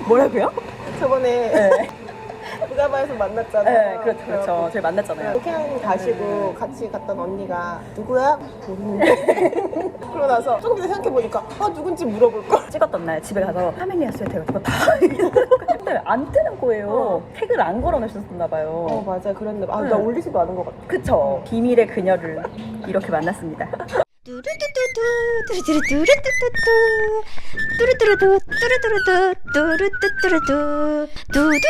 뭐라고요? 저번에 네. 부다바에서 만났잖아요. 네, 그렇죠, 그렇죠. 저희 만났잖아요. 로케랑 가시고 같이 갔던 언니가 누구야? 모르는데. 그러고 나서 조금 더 생각해보니까 누군지 물어볼걸. 찍었던 날 집에 가서 파밀리아스에 대고 다 근데 안 뜨는 거예요. 태그를 안 걸어놓으셨나 봐요. 맞아, 그랬는데 나 네. 올리지도 않은 것 같아. 그쵸. 비밀의 그녀를 이렇게 만났습니다. 뚜루뚜뚜뚜 뚜루뚜루뚜뚜뚜뚜 뚜루뚜루뚜 뚜루뚜루뚜 뚜루뚜뚜루뚜 두두.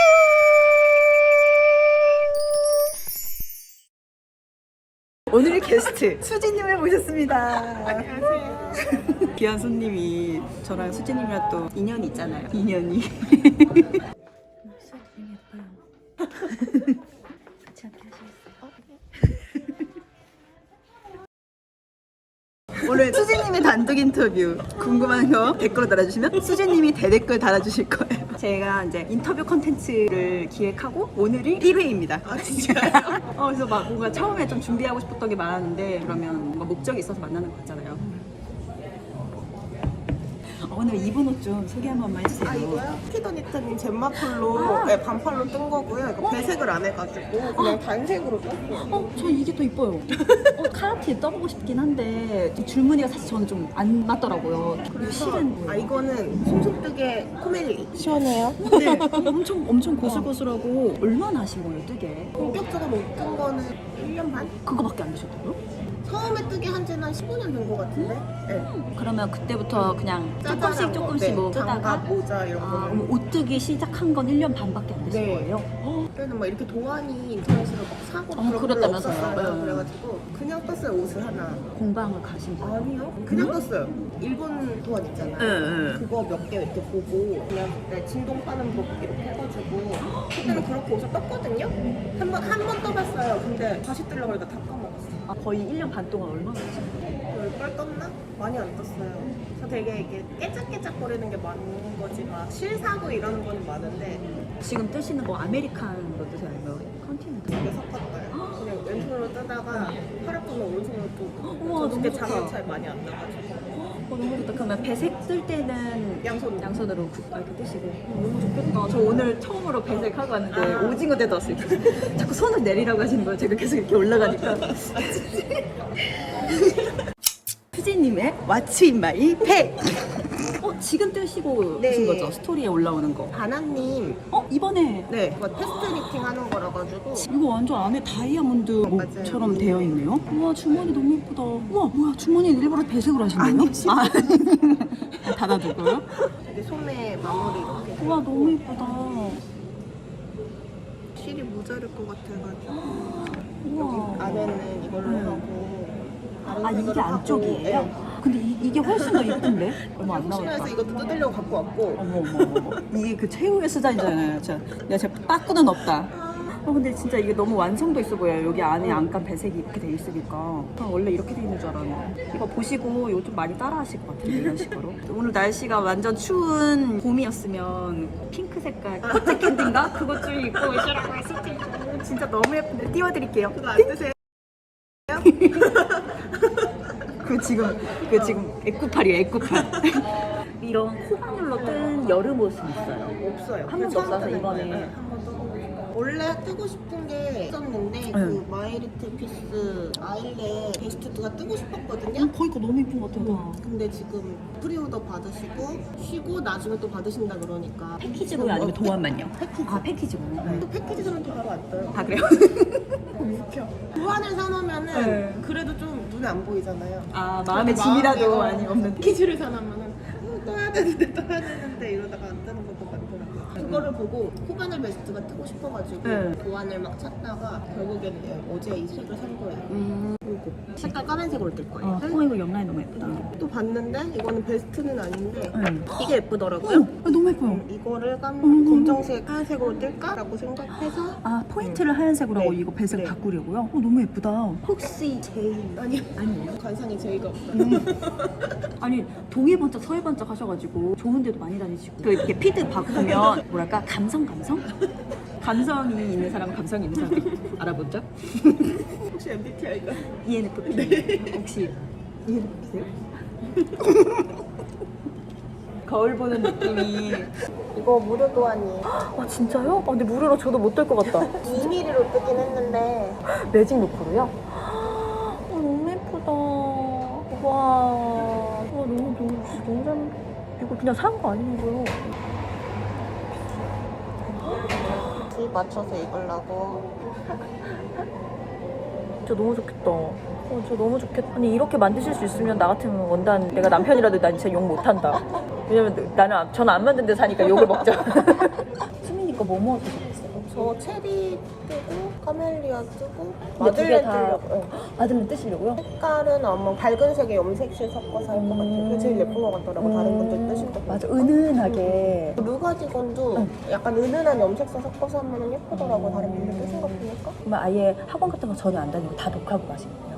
오늘의 게스트 수진님을 모셨습니다. 안녕하세요. 귀한 손님이 저랑 수진님이랑 또 인연이 있잖아요. 인연이. 오늘 수진님의 단독 인터뷰 궁금한 거 댓글로 달아주시면 수진님이 대댓글 달아주실 거예요. 제가 이제 인터뷰 컨텐츠를 기획하고 오늘이 1회입니다. 아, 진짜요? 그래서 막 뭔가 처음에 좀 준비하고 싶었던 게 많았는데 그러면 뭔가 목적이 있어서 만나는 거잖아요. 오늘 입은 옷 좀 소개 한 번만 해주세요. 이거요? 키더니타님 젠마폴로 반팔로 뜬 거고요. 이거 배색을 안 해가지고 그냥 단색으로 떴어요. 저 이게 더 이뻐요. 카라티에 떠보고 싶긴 한데 줄무늬가 사실 저는 좀 안 맞더라고요. 그리고 실은 뭐예요? 이거는 솜솜뜨개 코멜리. 시원해요? 네, 엄청 고슬고슬하고 얼마나 하신 거예요, 뜨개? 본격적으로 못 뜬 거는 1년 반? 그거밖에 안 되셨다고요? 처음에 뜨게 한 지는 한 15년 된 거 같은데? 네. 그러면 그때부터 그냥 짜잘한 조금씩 거, 뭐 장갑, 뜨다가 모자 이런 거. 그럼 옷 뜨기 시작한 건 1년 반밖에 안 되신 네. 거예요? 그때는 막 이렇게 도안이 인터넷으로 막 사고 그런 거 별로 그랬다면서요. 없었어요. 네. 그래가지고 그냥 떴어요, 옷을 하나. 공방을 가신 거예요? 아니요. 그냥 떴어요. 일본 도안 있잖아요. 네. 그거 몇 개 이렇게 보고 그냥 그때 진동 파는 법 이렇게 해가지고 그때는 그렇게 옷을 떴거든요. 한 번 떠봤어요. 근데 다시 뜨려고 하니까 다 까먹었어요. 거의 1년 반 동안 얼마나 하신 거예요? 10발 떴나? 많이 안 떴어요. 저 되게 이게 깨작깨작거리는 게 많은 거지 막 실사고 이러는 거는 많은데 지금 뜨시는 거 아메리칸으로 뜨세요? 아니면 컨티넨탈? 되게 섞었어요. 그냥 왼손으로 뜨다가 팔 아프면 오른손으로 뜨고 우와, 저 너무 그게 좋다. 장갑 차이 많이 안 나가지고 너무 좋다. 그러면 배색 뜰 때는 양손으로. 이렇게 뜨시고 너무 좋겠다. 저 오늘 처음으로 배색하고 왔는데 오징어 대도 왔어요. 자꾸 손을 내리라고 하시는 거예요. 제가 계속 이렇게 올라가니까. 수진님의 What's in my bag? 지금 뜨시고 네. 계신 거죠? 스토리에 올라오는 거. 바나님 이번에 네 이거 테스트 리팅 하는 거라 가지고 이거 완전 안에 다이아몬드 뭐처럼 맞아요. 되어 있네요. 우와 주머니 너무 예쁘다. 우와 뭐야 주머니 일부러 배색으로 하신 거예요? 닫아두고요. 이게 소매 마무리 이렇게 우와 너무 예쁘다. 실이 모자랄 것 같아가지고 우와. 여기 안에는 이걸로 하고 다른 이게 색으로 하고, 안쪽이에요? 네. 근데 이게 훨씬 더 예쁜데? 얼마 안 혹시나 해서 나왔다. 이것도 뜯으려고 갖고 왔고 어머. 이게 그 최후의 수단이잖아요. 내가 제 빠꾸는 없다. 근데 진짜 이게 너무 완성도 있어 보여요. 여기 안에 안감 배색이 이렇게 돼 있으니까. 원래 이렇게 돼 있는 줄 알았는데. 이거 보시고 이거 좀 많이 따라 하실 것 같아요. 이런 식으로. 오늘 날씨가 완전 추운 봄이었으면 핑크 색깔 코트 캔디인가? 그것 좀 입고 오시라고 했을 텐데. 진짜 너무 예쁜데 띄워드릴게요. 그거 안 드세요? 그 지금 애꾸팔이에요, 애꾸팔. 이런 코바늘로 뜬 여름 옷은 있어요? 없어요. 한 번도 없어서 처음 이번에. 뜨는 거예요. 한 번도 없어요. 원래 뜨고 싶은 게 있었는데 그 마이리틀 피스 아일레 베스트가 뜨고 싶었거든요. 거의 거 너무 예쁜 것 같아요. 근데 지금 프리오더 받으시고 쉬고 나중에 또 받으신다 그러니까 패키지고요, 아니면 도안만요? 패키지. 패키지고. 또 패키지 사면 또 바로 안 떠요. 그래요? 도안을 사놓으면은 네. 그래도 좀 눈에 안 보이잖아요. 마음의 짐이라도 아니 없는. 패키지를 사놓으면은 떠야 되는데 이러다가 안 뜨는 것도 많더라고요. 그거를 보고 코바늘 베스트가 뜨고 싶어가지고 도안을 막 찾다가 결국에는 어제 이 색을 산 거예요. 그리고 색깔 까만색으로 뜰 거예요. 이거 옆라인 너무 예쁘다. 또 봤는데 이거는 베스트는 아닌데 이게 예쁘더라고요. 너무 예뻐요. 이거를 검정색, 하얀색으로 뜰까라고 생각해서 포인트를 하얀색으로 하고 네. 이거 배색 네. 바꾸려고요? 너무 예쁘다. 혹시 제일 아니에요. 관상이 제의가 없어요. 아니 동해번쩍 서해번쩍 하셔가지고 좋은 데도 많이 다니시고 그 이렇게 피드 바꾸면 뭐랄까 감성이 있는 사람은 감성이 있는 사람 알아본 적? 혹시 MBTI가? ENFP 혹시 ENFP세요? 거울 보는 느낌이. 이거 무료 도안이에요. 아 진짜요? 근데 무료로 줘도 못 될 것 같다. 2mm로 뜨긴 했는데 매직 루프로요? 너무 예쁘다. 와, 너무 잘. 이거 그냥 산 거 아니고요. 기 맞춰서 입으려고. 진짜 너무 좋겠다. 진짜 너무 좋겠다. 아니 이렇게 만드실 수 있으면 나 같으면 원단 내가 남편이라도 난 진짜 욕 못한다. 왜냐면 저는 안 만든 데 사니까 욕을 먹죠. 수민이 거 뭐 드셨어요? 저 체리 뜨고 카멜리아 뜨고 근데 두 개 마들렌 다 뜨려고. 마들렌 뜨시려고요? 색깔은 아마 밝은 색에 염색실 섞어서 할 것 같아요. 그게 제일 예쁜 것 같더라고. 다른 분들 뜨실 때. 맞아, 은은하게. 루가디건도 약간 은은한 염색소 섞어서 하면 예쁘더라고. 다른 분들 뜨신 거 보니까. 그러면 아예 학원 같은 거 전혀 안 다니고 다 독하고 가시거든요.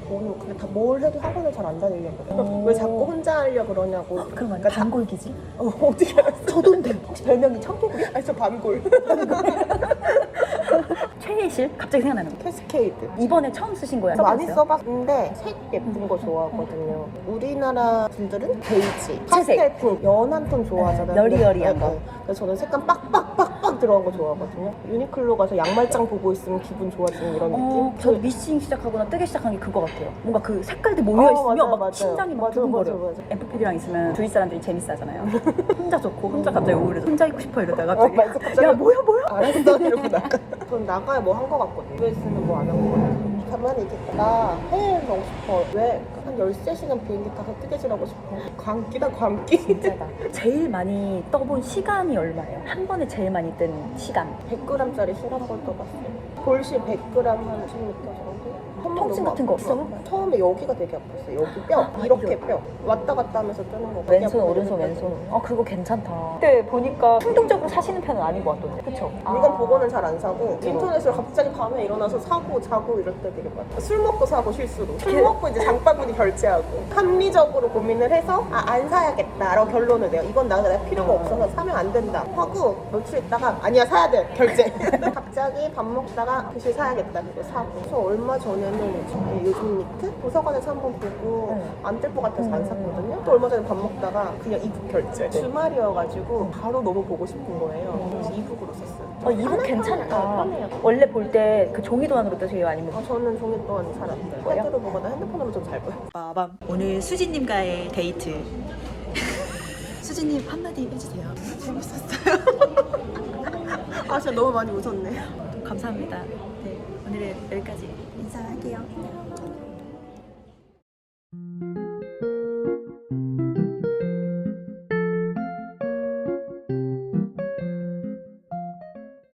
저는 근데 다 뭘 해도 학원을 잘 안 다니려고. 왜 자꾸 혼자 하려고 그러냐고. 그럼 아니 반골기질? 어떻게 알았어? 저도인데. 혹시 별명이 청개구리? 아니 저 반골. 최애실? 갑자기 생각나는 거. 캐스케이드. 이번에 처음 쓰신 거예요? 많이 써봤는데 색 예쁜 거 좋아하거든요. 우리나라 분들은 베이지, 채색. 파스텔톤, 연한 톤 좋아하잖아요. 네, 여리여리한 거. 그래서 저는 색감 빡빡빡빡 들어간 거 좋아하거든요. 유니클로 가서 양말장 보고 있으면 기분 좋아지는 이런 느낌? 저 미싱 시작하거나 뜨개 시작한 게 그거 같아요. 뭔가 그 색깔들 모여있으면 맞아요, 막 맞아요. 심장이 막 맞아요, 두근거려요. 맞아요. FPD랑 있으면 주위 사람들이 재밌어 하잖아요. 혼자 좋고 혼자 갑자기 우울해서 혼자 있고 싶어 이러다가 갑자기 맞아, 갑자기 야 뭐야 알았어 이러고 나가. 전 나가야 뭐 한 거 같거든요. US는 뭐 안 한 거 같아요. 가만히 있겠다. 나 해외 가고 싶어. 왜? 한 13시간 비행기 타서 뜨개질하고 싶어. 광기다 광기. 진짜다. 제일 많이 떠본 시간이 얼마예요? 한 번에 제일 많이 뜬 시간. 100g짜리 실 한 번 떠봤어요. 볼실 100g 한 10m 정도? 통증 같은 거 없어요? 처음에 여기가 되게 아팠어요. 여기 뼈. 이렇게 뼈. 왔다 갔다 하면서 뜨는 거. 왼손 오른손 왼손. 그거 괜찮다. 그때 보니까 충동적으로 사시는 편은 아닌 것 같던데. 그쵸? 물건 보고는 잘 안 사고 인터넷으로 갑자기 밤에 일어나서 사고 자고 이럴 때 되게 많아요. 술 먹고 사고 실수로. 술 먹고 이제 장바구니 결제하고 합리적으로 고민을 해서 안 사야겠다라고 결론을 내요. 이건 내가 필요가 없어서 사면 안 된다 하고 며칠 있다가 아니야 사야 돼 결제. 갑자기 밥 먹다가 글씨 사야겠다 그거 사고. 그래서 얼마 전에는 요즘 니트 도서관에서 한번 보고 안 될 것 같아서 안 샀거든요. 또 얼마 전에 밥 먹다가 그냥 이북 결제. 주말이어가지고 바로 너무 보고 싶은 거예요. 그래서 이북으로 샀어요. 이북 괜찮다. 편해요. 원래 볼 때 그 종이 도안으로 뜨세요? 아니면 저는 종이 또한 잘 안 떠요. 패드로 보거나 핸드폰으로 좀 잘 보여요. 빠밤. 오늘 수진님과의 데이트. 수진님 한마디 해주세요. 재밌었어요. 진짜 너무 많이 웃었네. 감사합니다. 네, 오늘은 여기까지 인사할게요.